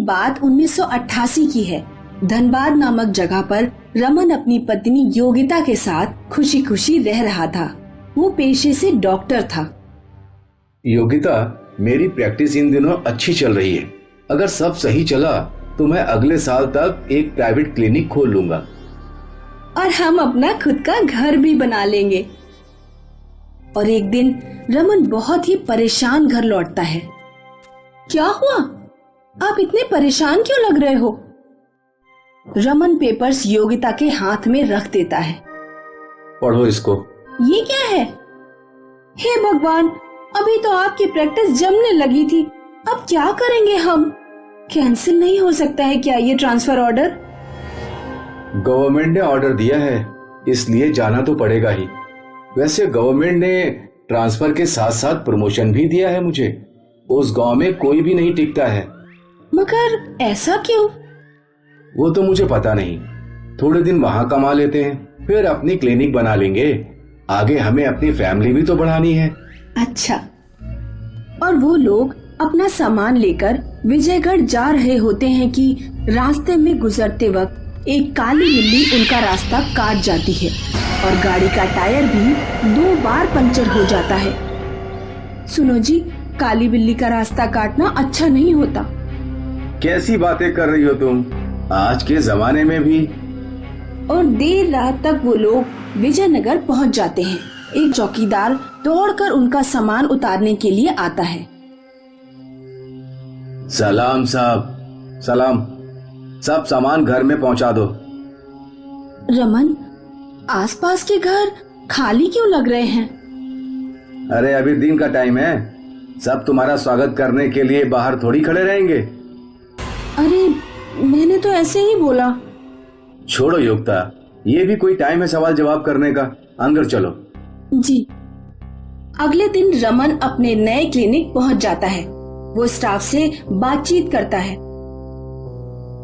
बात 1988 की है। धनबाद नामक जगह पर रमन अपनी पत्नी योगिता के साथ खुशी खुशी रह रहा था। वो पेशे से डॉक्टर था। योगिता, मेरी प्रैक्टिस इन दिनों अच्छी चल रही है। अगर सब सही चला तो मैं अगले साल तक एक प्राइवेट क्लिनिक खोल लूंगा और हम अपना खुद का घर भी बना लेंगे। और एक दिन रमन बहुत ही परेशान घर लौटता है। क्या हुआ? आप इतने परेशान क्यों लग रहे हो? रमन पेपर्स योगिता के हाथ में रख देता है। पढ़ो इसको। ये क्या है? हे भगवान, अभी तो आपकी प्रैक्टिस जमने लगी थी, अब क्या करेंगे हम? कैंसिल नहीं हो सकता है क्या ये ट्रांसफर ऑर्डर? गवर्नमेंट ने ऑर्डर दिया है, इसलिए जाना तो पड़ेगा ही। वैसे गवर्नमेंट ने ट्रांसफर के साथ साथ प्रमोशन भी दिया है मुझे। उस गांव में कोई भी नहीं टिकता है। मगर ऐसा क्यों? वो तो मुझे पता नहीं। थोड़े दिन वहां कमा लेते हैं, फिर अपनी क्लिनिक बना लेंगे। आगे हमें अपनी फैमिली भी तो बढ़ानी है। अच्छा। और वो लोग अपना सामान लेकर विजयगढ़ जा रहे होते हैं कि रास्ते में गुजरते वक्त एक काली बिल्ली उनका रास्ता काट जाती है और गाड़ी का टायर भी 2 बार पंचर हो जाता है। सुनो जी, काली बिल्ली का रास्ता काटना अच्छा नहीं होता। कैसी बातें कर रही हो तुम? आज के जमाने में भी। और देर रात तक वो लोग विजयनगर पहुंच जाते हैं। एक चौकीदार दौड़कर उनका सामान उतारने के लिए आता है। सलाम साहब, सलाम। सब सामान घर में पहुंचा दो। रमन, आसपास के घर खाली क्यों लग रहे हैं? अरे अभी दिन का टाइम है, सब तुम्हारा स्वागत करने के लिए बाहर थोड़ी खड़े रहेंगे। अरे मैंने तो ऐसे ही बोला। छोड़ो योगिता, ये भी कोई टाइम है सवाल जवाब करने का? अंदर चलो। जी। अगले दिन रमन अपने नए क्लिनिक पहुंच जाता है। वो स्टाफ से बातचीत करता है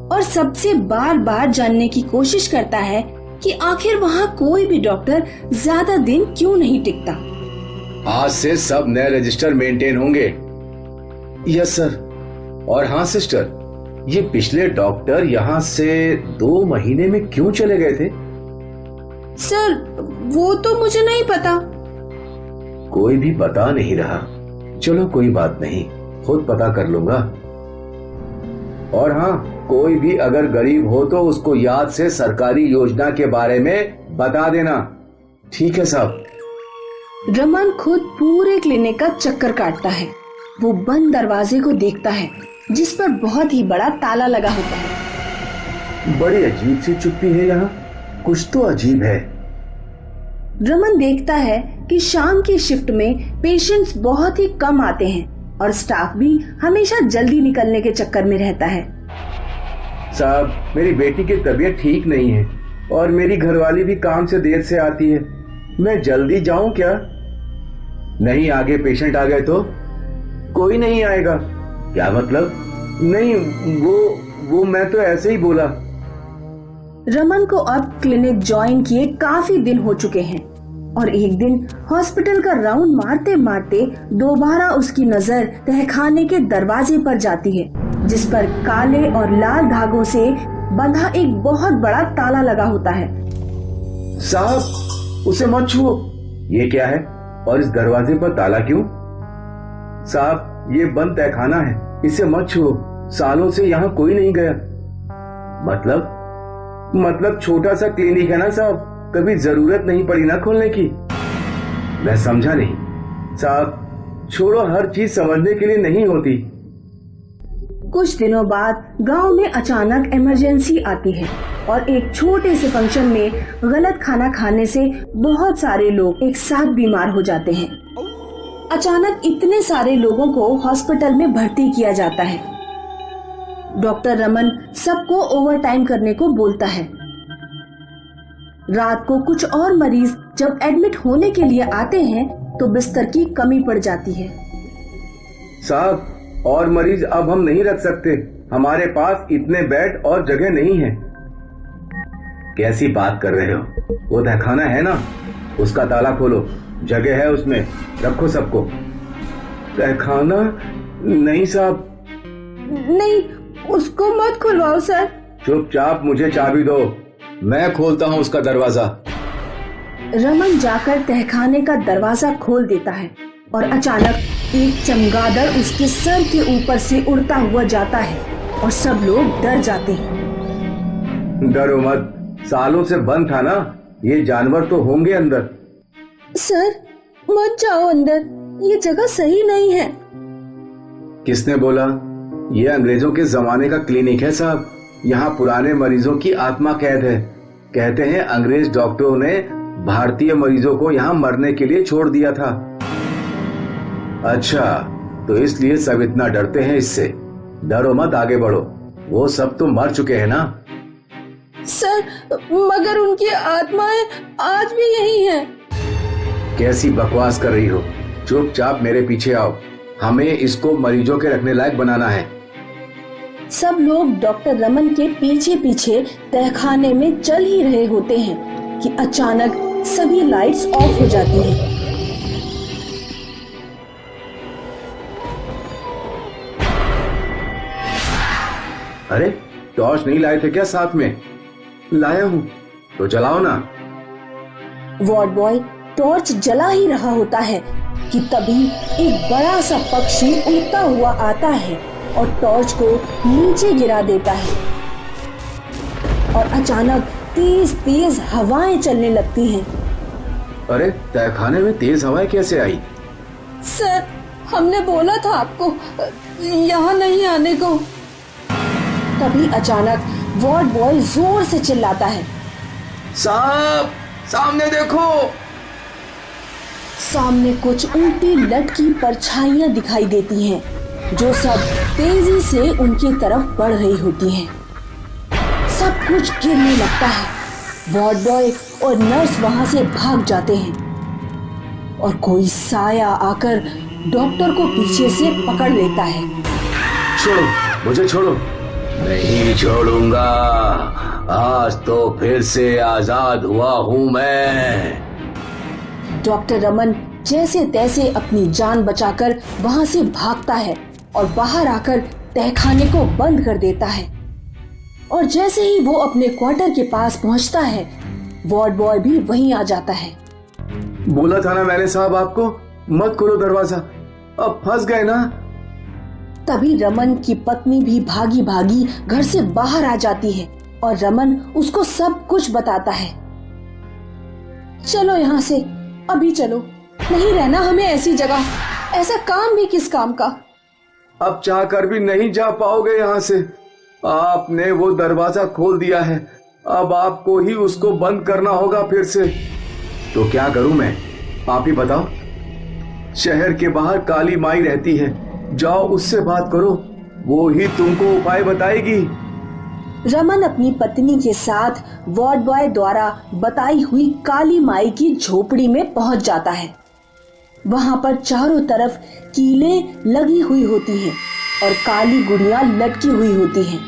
और सबसे बार बार जानने की कोशिश करता है कि आखिर वहाँ कोई भी डॉक्टर ज्यादा दिन क्यों नहीं टिकता। आज से सब नए रजिस्टर मेंटेन होंगे। Yes sir. और हाँ सिस्टर, ये पिछले डॉक्टर यहाँ से 2 महीने में क्यों चले गए थे? सर वो तो मुझे नहीं पता। कोई भी बता नहीं रहा। चलो कोई बात नहीं, खुद पता कर लूंगा। और हाँ, कोई भी अगर गरीब हो तो उसको याद से सरकारी योजना के बारे में बता देना। ठीक है साहब। रमन खुद पूरे क्लिनिक का चक्कर काटता है। वो बंद दरवाजे को देखता है जिस पर बहुत ही बड़ा ताला लगा होता है। बड़ी अजीब सी चुप्पी है यहाँ, कुछ तो अजीब है। रमन देखता है कि शाम की शिफ्ट में पेशेंट्स बहुत ही कम आते हैं और स्टाफ भी हमेशा जल्दी निकलने के चक्कर में रहता है। साहब, मेरी बेटी की तबीयत ठीक नहीं है और मेरी घरवाली भी काम से देर से आती है। मैं जल्दी जाऊं क्या? नहीं, आगे पेशेंट आ गए तो? कोई नहीं आएगा। क्या मतलब? नहीं, वो मैं तो ऐसे ही बोला। रमन को अब क्लिनिक ज्वाइन किए काफी दिन हो चुके हैं और एक दिन हॉस्पिटल का राउंड मारते मारते दोबारा उसकी नजर तहखाने के दरवाजे पर जाती है, जिस पर काले और लाल धागों से बंधा एक बहुत बड़ा ताला लगा होता है। साहब, उसे मत छुओ। ये क्या है और इस दरवाजे पर ताला क्यों? साहब, ये बंद तहखाना है, इसे मत छुओ। सालों से यहाँ कोई नहीं गया। मतलब छोटा सा क्लिनिक है ना साहब, कभी जरूरत नहीं पड़ी ना खोलने की। मैं समझा नहीं साहब। छोड़ो, हर चीज समझने के लिए नहीं होती। कुछ दिनों बाद गांव में अचानक इमरजेंसी आती है और एक छोटे से फंक्शन में गलत खाना खाने से बहुत सारे लोग एक साथ बीमार हो जाते हैं। अचानक इतने सारे लोगों को हॉस्पिटल में भर्ती किया जाता है। डॉक्टर रमन सबको ओवर टाइम करने को बोलता है। रात को कुछ और मरीज जब एडमिट होने के लिए आते हैं तो बिस्तर की कमी पड़ जाती है। साहब, और मरीज अब हम नहीं रख सकते, हमारे पास इतने बेड और जगह नहीं है। कैसी बात कर रहे हो? वो तहखाना है ना, उसका ताला खोलो, जगह है उसमें, रखो सबको। तहखाना? नहीं साहब। नहीं, उसको मत खुलवाओ सर। चुपचाप मुझे चाबी दो, मैं खोलता हूँ उसका दरवाजा। रमन जाकर तहखाने का दरवाजा खोल देता है और अचानक एक चमगादड़ उसके सर के ऊपर से उड़ता हुआ जाता है और सब लोग डर जाते हैं। डरो मत, सालों से बंद था ना, ये जानवर तो होंगे अंदर। सर मत जाओ अंदर, ये जगह सही नहीं है। किसने बोला? ये अंग्रेजों के जमाने का क्लिनिक है साहब, यहाँ पुराने मरीजों की आत्मा कैद है। कहते हैं अंग्रेज डॉक्टरों ने भारतीय मरीजों को यहाँ मरने के लिए छोड़ दिया था। अच्छा, तो इसलिए सब इतना डरते हैं इससे। डरो मत, आगे बढ़ो, वो सब तो मर चुके हैं ना। सर मगर उनकी आत्माएं आज भी यही हैं। कैसी बकवास कर रही हो? चुपचाप मेरे पीछे आओ, हमें इसको मरीजों के रखने लायक बनाना है। सब लोग डॉक्टर रमन के पीछे पीछे तहखाने में चल ही रहे होते हैं कि अचानक सभी लाइट्स ऑफ हो जाती हैं। अरे टॉर्च नहीं लाए थे क्या साथ में? लाया हूँ तो चलाओ ना। वार्ड बॉय टॉर्च जला ही रहा होता है कि तभी एक बड़ा सा पक्षी उड़ता हुआ आता है और टॉर्च को नीचे गिरा देता है और अचानक तेज तेज हवाएं चलने लगती हैं। अरे तहखाने में तेज हवाएं कैसे आई? सर हमने बोला था आपको यहाँ नहीं आने को। तभी अचानक वार्ड बॉय जोर से चिल्लाता है, साहब सामने देखो। सामने कुछ उल्टी लटकी परछाइयां दिखाई देती हैं जो सब तेजी से उनकी तरफ बढ़ रही होती हैं। सब कुछ गिरने लगता है। वार्ड बॉय और नर्स वहां से भाग जाते हैं और कोई साया आकर डॉक्टर को पीछे से पकड़ लेता है। छोड़ो, मुझे छोड़ो। नहीं छोड़ूंगा, आज तो फिर से आजाद हुआ हूँ मैं। डॉक्टर रमन जैसे तैसे अपनी जान बचाकर वहां से भागता है और बाहर आकर तहखाने को बंद कर देता है। और जैसे ही वो अपने क्वार्टर के पास पहुंचता है, वार्ड बॉय भी वहीं आ जाता है। बोला था ना मैंने साहब आपको, मत खोलो दरवाजा, अब फंस गए ना। तभी रमन की पत्नी भी भागी भागी घर से बाहर आ जाती है और रमन उसको सब कुछ बताता है। चलो यहाँ से, अभी चलो, नहीं रहना हमें ऐसी जगह, ऐसा काम भी किस काम का। अब चाहकर भी नहीं जा पाओगे यहाँ से, आपने वो दरवाजा खोल दिया है, अब आपको ही उसको बंद करना होगा फिर से। तो क्या करूं मैं, आप ही बताओ। शहर के बाहर काली माई रहती है, जाओ उससे बात करो, वो ही तुमको उपाय बताएगी। रमन अपनी पत्नी के साथ वार्ड बॉय द्वारा बताई हुई काली माई की झोपड़ी में पहुंच जाता है। वहां पर चारों तरफ कीलें लगी हुई होती हैं और काली गुड़ियां लटकी हुई होती हैं।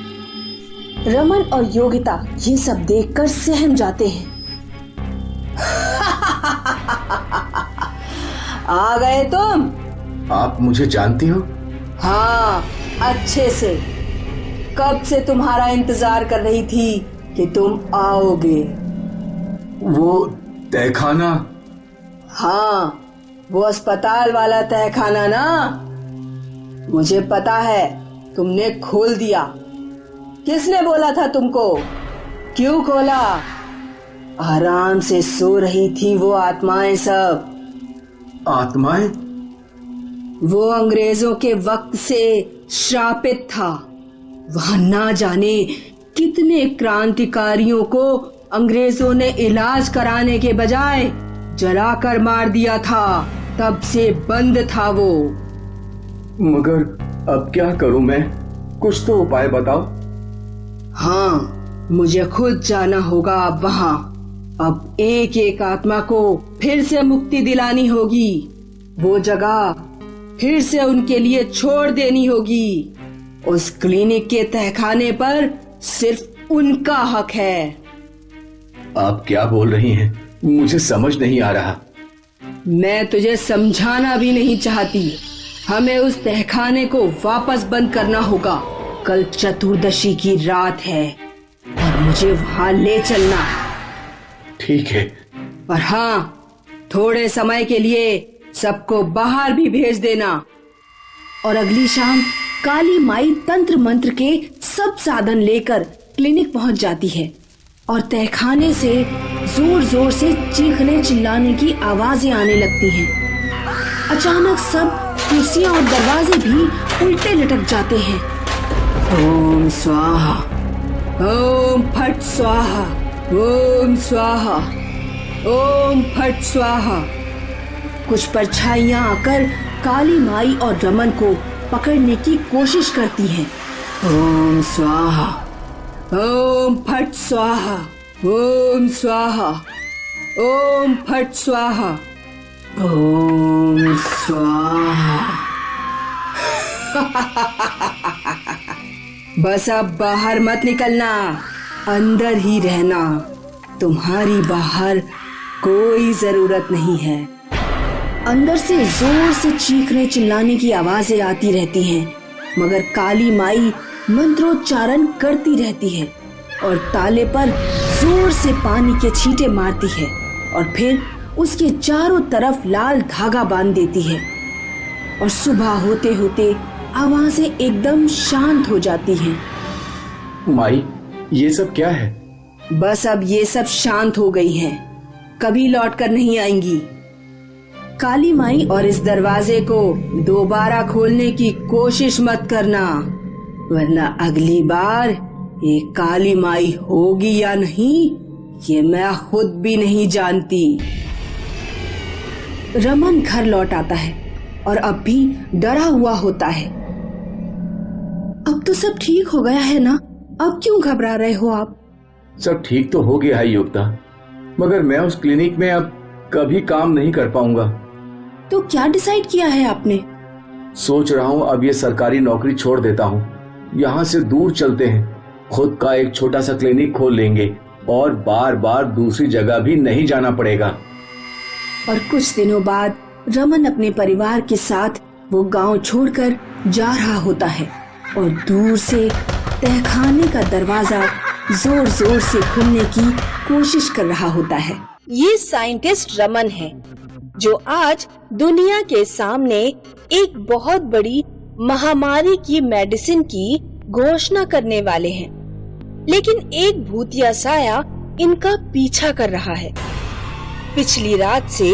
रमन और योगिता ये सब देखकर सहम जाते हैं। आ गए तुम? आप मुझे जानती हो? हाँ, अच्छे से। कब से तुम्हारा इंतजार कर रही थी कि तुम आओगे। वो तहखाना? हाँ, वो अस्पताल वाला तहखाना ना। मुझे पता है, तुमने खोल दिया। किसने बोला था तुमको? क्यों खोला? आराम से सो रही थी वो आत्माएं सब। आत्माएं? वो अंग्रेजों के वक्त से श्रापित था। वहां ना जाने कितने क्रांतिकारियों को अंग्रेजों ने इलाज कराने के बजाय जलाकर मार दिया था। तब से बंद था वो। मगर अब क्या करूं मैं? कुछ तो उपाय बताओ। हाँ, मुझे खुद जाना होगा अब वहां। अब एक एक आत्मा को फिर से मुक्ति दिलानी होगी। वो जगह फिर से उनके लिए छोड़ देनी होगी। उस क्लिनिक के तहखाने पर सिर्फ उनका हक है। आप क्या बोल रही हैं? मुझे समझ नहीं आ रहा। मैं तुझे समझाना भी नहीं चाहती। हमें उस तहखाने को वापस बंद करना होगा। कल चतुर्दशी की रात है और मुझे वहां ले चलना। ठीक है। और हाँ, थोड़े समय के लिए सबको बाहर भी भेज देना। और अगली शाम काली माई तंत्र मंत्र के सब साधन लेकर क्लिनिक पहुंच जाती है और तहखाने से जोर जोर से चीखने चिल्लाने की आवाजें आने लगती हैं। अचानक सब कुर्सियां और दरवाजे भी उल्टे लटक जाते हैं। ओम स्वाहा, ओम फट स्वाहा, ओम स्वाहा, ओम फट स्वाहा। कुछ परछाइयां आकर काली माई और रमन को पकड़ने की कोशिश करती हैं। ओम स्वाहा, ओम फट स्वाहा, ओम स्वाहा, ओम फट स्वाहा, ओम स्वाहा। बस अब बाहर मत निकलना, अंदर ही रहना। तुम्हारी बाहर कोई जरूरत नहीं है। अंदर से जोर से चीखने चिल्लाने की आवाजें आती रहती हैं, मगर काली माई मंत्रोच्चारण करती रहती है और ताले पर जोर से पानी के छींटे मारती है और फिर उसके चारों तरफ लाल धागा बांध देती है। और सुबह होते होते आवाजें एकदम शांत हो जाती हैं। माई, ये सब क्या है? बस अब ये सब शांत हो गई हैं, कभी लौट कर नहीं आएंगी। काली माई और इस दरवाजे को दोबारा खोलने की कोशिश मत करना, वरना अगली बार ये काली माई होगी या नहीं ये मैं खुद भी नहीं जानती। रमन घर लौट आता है और अब भी डरा हुआ होता है। अब तो सब ठीक हो गया है ना, अब क्यों घबरा रहे हो आप? सब ठीक तो हो गया है युक्ता, मगर मैं उस क्लिनिक में अब कभी काम नहीं कर पाऊंगा। तो क्या डिसाइड किया है आपने? सोच रहा हूँ अब ये सरकारी नौकरी छोड़ देता हूँ, यहाँ से दूर चलते हैं, खुद का एक छोटा सा क्लिनिक खोल लेंगे और बार बार दूसरी जगह भी नहीं जाना पड़ेगा। और कुछ दिनों बाद रमन अपने परिवार के साथ वो गांव छोड़कर जा रहा होता है और दूर से तहखाने का दरवाजा जोर जोर से खुलने की कोशिश कर रहा होता है। ये साइंटिस्ट रमन है जो आज दुनिया के सामने एक बहुत बड़ी महामारी की मेडिसिन की घोषणा करने वाले हैं। लेकिन एक भूतिया साया इनका पीछा कर रहा है। पिछली रात से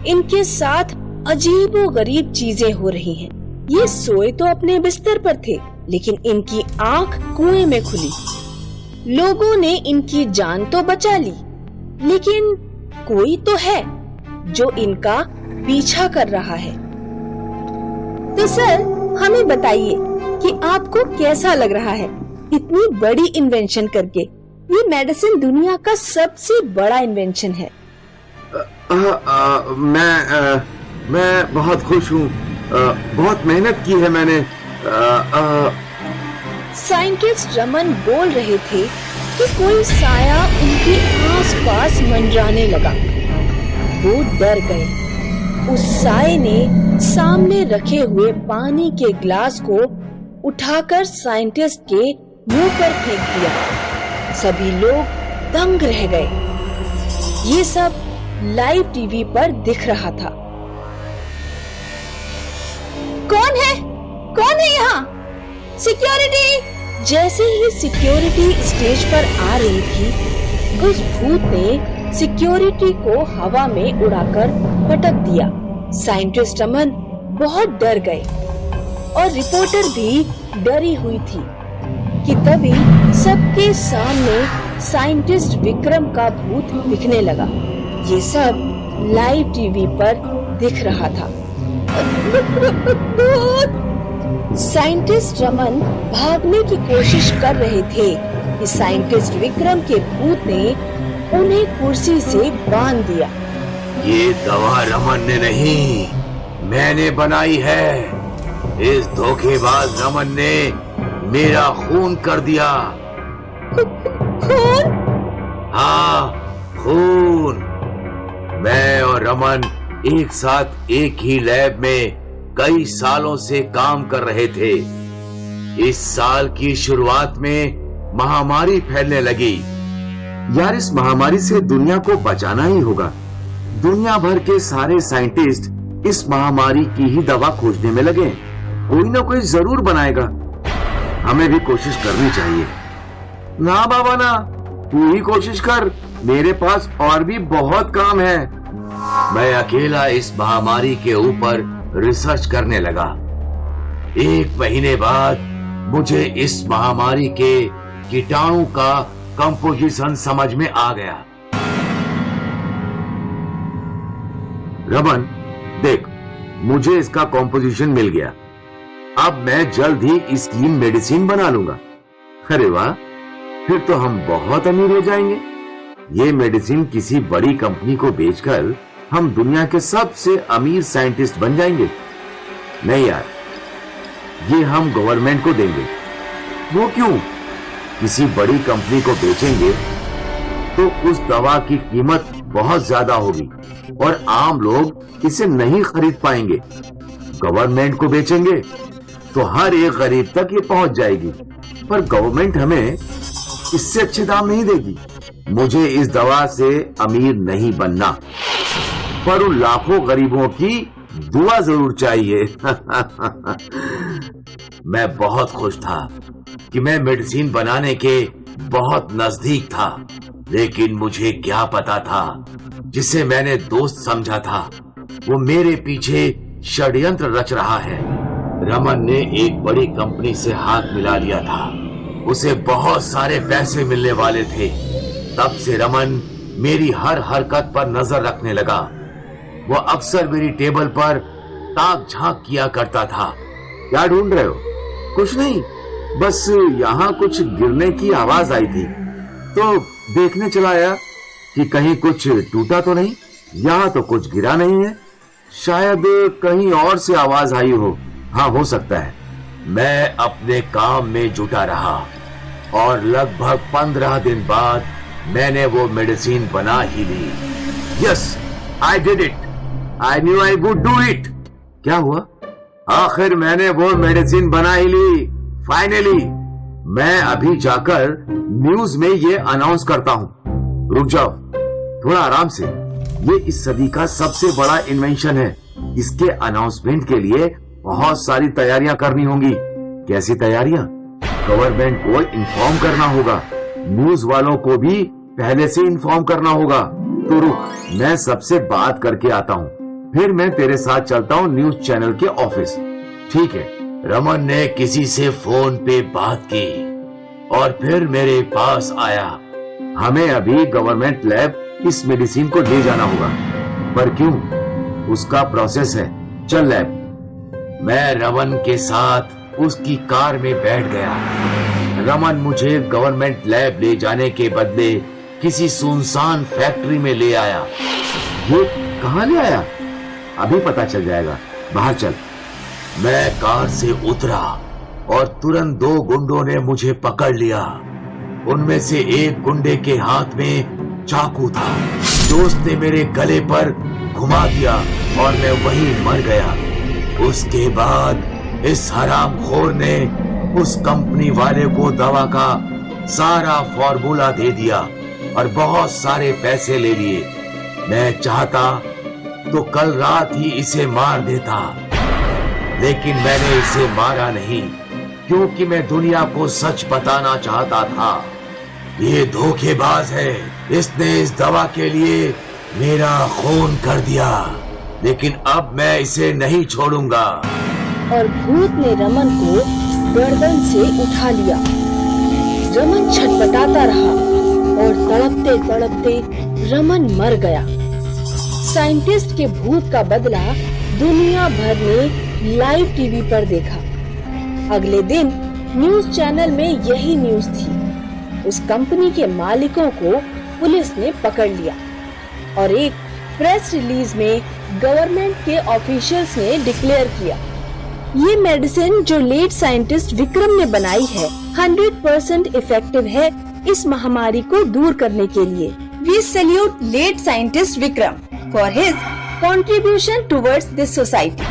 इनके साथ अजीबोगरीब चीजें हो रही हैं। ये सोए तो अपने बिस्तर पर थे, लेकिन इनकी आंख कुएं में खुली। लोगों ने इनकी जान तो बचा ली, लेकिन कोई तो है जो इनका पीछा कर रहा है। तो सर, हमें बताइए कि आपको कैसा लग रहा है इतनी बड़ी इन्वेंशन करके? ये मेडिसिन दुनिया का सबसे बड़ा इन्वेंशन है। मैं बहुत खुश हूँ। बहुत मेहनत की है मैंने। साइंटिस्ट रमन बोल रहे थे कि कोई साया उनके आसपास मंडराने लगा। वो डर गए। उस साये ने सामने रखे हुए पानी के ग्लास को उठाकर साइंटिस्ट के मुंह पर फेंक दिया। सभी लोग दंग रह गए। ये सब लाइव टीवी पर दिख रहा था। कौन है? कौन है यहाँ? सिक्योरिटी! जैसे ही सिक्योरिटी स्टेज पर आ रही थी, उस भूत ने सिक्योरिटी को हवा में उड़ाकर पटक दिया। साइंटिस्ट रमन बहुत डर गए और रिपोर्टर भी डरी हुई थी कि तभी सबके सामने साइंटिस्ट विक्रम का भूत दिखने लगा। ये सब लाइव टीवी पर दिख रहा था। साइंटिस्ट रमन भागने की कोशिश कर रहे थे कि साइंटिस्ट विक्रम के भूत ने उन्हें कुर्सी से बांध दिया। ये दवा रमन ने नहीं, मैंने बनाई है। इस धोखेबाज रमन ने मेरा खून कर दिया। खून? हाँ, खून। मैं और रमन एक साथ एक ही लैब में कई सालों से काम कर रहे थे। इस साल की शुरुआत में महामारी फैलने लगी। यार, इस महामारी से दुनिया को बचाना ही होगा। दुनिया भर के सारे साइंटिस्ट इस महामारी की ही दवा खोजने में लगे। कोई ना कोई जरूर बनाएगा। हमें भी कोशिश करनी चाहिए। ना बाबा ना, तू ही कोशिश कर, मेरे पास और भी बहुत काम है। मैं अकेला इस महामारी के ऊपर रिसर्च करने लगा। 1 महीने बाद मुझे इस महामारी के कीटाणु का कंपोजिशन समझ में आ गया। रमन, देख, मुझे इसका कॉम्पोजिशन मिल गया। अब मैं जल्द ही इसकी मेडिसिन बना लूंगा। अरे वाह, फिर तो हम बहुत अमीर हो जाएंगे। ये मेडिसिन किसी बड़ी कंपनी को बेचकर हम दुनिया के सबसे अमीर साइंटिस्ट बन जाएंगे। नहीं यार, ये हम गवर्नमेंट को देंगे। वो क्यों? किसी बड़ी कंपनी को बेचेंगे तो उस दवा की कीमत बहुत ज्यादा होगी और आम लोग इसे नहीं खरीद पाएंगे। गवर्नमेंट को बेचेंगे तो हर एक गरीब तक ये पहुंच जाएगी, पर गवर्नमेंट हमें इससे अच्छे दाम नहीं देगी। मुझे इस दवा से अमीर नहीं बनना, पर उन लाखों गरीबों की दुआ जरूर चाहिए। मैं बहुत खुश था कि मैं मेडिसिन बनाने के बहुत नजदीक था, लेकिन मुझे क्या पता था, जिसे मैंने दोस्त समझा था, वो मेरे पीछे षड्यंत्र रच रहा है। रमन ने एक बड़ी कंपनी से हाथ मिला लिया था। उसे बहुत सारे पैसे मिलने वाले थे। तब से रमन मेरी हर हरकत पर नजर रखने लगा। वो अक्सर मेरी टेबल पर ताक झांक किया करता था। क्या ढूंढ रहे हो? कुछ नहीं, बस यहाँ कुछ गिरने की आवाज आई थी तो देखने चला आया कि कहीं कुछ टूटा तो नहीं। यहाँ तो कुछ गिरा नहीं है, शायद कहीं और से आवाज आई हो। हाँ, हो सकता है। मैं अपने काम में जुटा रहा और लगभग 15 दिन बाद मैंने वो मेडिसिन बना ही ली। Yes, I did it. I knew I would do it. क्या हुआ? आखिर मैंने वो मेडिसिन बना ही ली। फाइनली। मैं अभी जाकर न्यूज में ये अनाउंस करता हूँ। रुक जाओ, थोड़ा आराम से। ये इस सदी का सबसे बड़ा इन्वेंशन है। इसके अनाउंसमेंट के लिए बहुत सारी तैयारियां करनी होंगी। कैसी तैयारियां? गवर्नमेंट को इन्फॉर्म करना होगा, न्यूज वालों को भी पहले से इन्फॉर्म करना होगा। तो रुक, मैं सबसे बात करके आता हूँ, फिर मैं तेरे साथ चलता हूँ न्यूज चैनल के ऑफिस। ठीक है? रमन ने किसी से फोन पे बात की और फिर मेरे पास आया। हमें अभी गवर्नमेंट लैब इस मेडिसिन को ले जाना होगा। पर क्यों? उसका प्रोसेस है। चल लैब। मैं रमन के साथ उसकी कार में बैठ गया। रमन मुझे गवर्नमेंट लैब ले जाने के बदले किसी सुनसान फैक्ट्री में ले आया। वो कहाँ ले आया? अभी पता चल जाएगा। बाहर चल। मैं कार से उतरा और तुरंत 2 गुंडों ने मुझे पकड़ लिया। उनमें से एक गुंडे के हाथ में चाकू था। दोस्त ने मेरे गले पर घुमा दिया और मैं वहीं मर गया। उसके बाद इस हरामखोर ने उस कंपनी वाले को दवा का सारा फॉर्मूला दे दिया और बहुत सारे पैसे ले लिए। मैं चाहता तो कल रात ही इसे मार देता, लेकिन मैंने इसे मारा नहीं, क्योंकि मैं दुनिया को सच बताना चाहता था। ये धोखेबाज है। इसने इस दवा के लिए मेरा खून कर दिया, लेकिन अब मैं इसे नहीं छोड़ूंगा। और भूत ने रमन को गर्दन से उठा लिया। रमन छटपटाता रहा और तड़पते तड़पते रमन मर गया। साइंटिस्ट के भूत का बदला दुनिया भर ने लाइव टीवी पर देखा। अगले दिन न्यूज चैनल में यही न्यूज थी। उस कंपनी के मालिकों को पुलिस ने पकड़ लिया और एक प्रेस रिलीज में गवर्नमेंट के ऑफिशियल्स ने डिक्लेयर किया, ये मेडिसिन जो लेट साइंटिस्ट विक्रम ने बनाई है 100% इफेक्टिव है इस महामारी को दूर करने के लिए। We salute late scientist Vikram for his contribution towards this society.